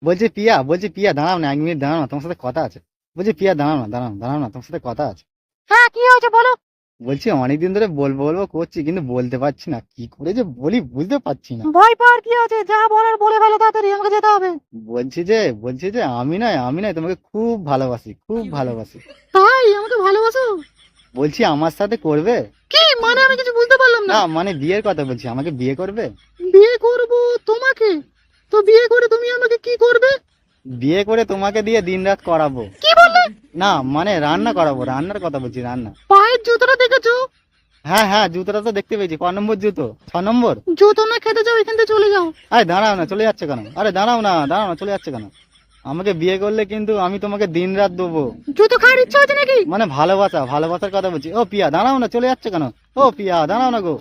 বলছি পিয়া দাঁড়াও না, 1 মিনিট দাঁড়াও না, তোমার সাথে কথা আছে। বলছি পিয়া দাঁড়াও না, তোমার সাথে কথা আছে। হ্যাঁ, কি হয়েছে বলো। বলছি অনেকদিন ধরে বলবো বলবো করছি, কিন্তু বলতে পারছি না, কি করে যে বলি বুঝতে পারছি না। ভয় পাওয়ার কি আছে, যা বলার বলে ফেলো, তাড়াতাড়ি আমাকে যেতে হবে। বলছি যে আমি নয় তোমাকে খুব ভালোবাসি, খুব ভালোবাসি। তাই আমাকে ভালোবাসো? বলছি আমার সাথে করবে? কি মানে, আমি কিছু বুঝতে পারলাম না। না মানে বিয়ের কথা বলছি, আমাকে বিয়ে করবে? বিয়ে করব তোমাকে? তো বিয়ে করে তুমি আমাকে কি করবে? বিয়ে করে তোমাকে দিয়ে দিনরাত করাবো। কি বললে? না মানে রান্না করাবো, রান্নার কথা বলছি, রান্না। পায়ের জুতোটা দেখেছো? হ্যাঁ জুতোটা তো দেখতে পেয়েছি। ক নম্বর জুতো? 6 নম্বর। জুতো না খেতে যাও, এখান থেকে চলে যাও। আরে দাঁড়াও না, চলে যাচ্ছে কেন? আরে দাঁড়াও না, চলে যাচ্ছে কেন? আমাকে বিয়ে করলে কিন্তু আমি তোমাকে দিনরাত দেবো। জুতো খাওয়ার ইচ্ছা হচ্ছে নাকি? মানে ভালোবাসার কথা বলছি। ও পিয়া দাঁড়াও না, চলে যাচ্ছে কেন? ও পিয়া দাঁড়াও না গো।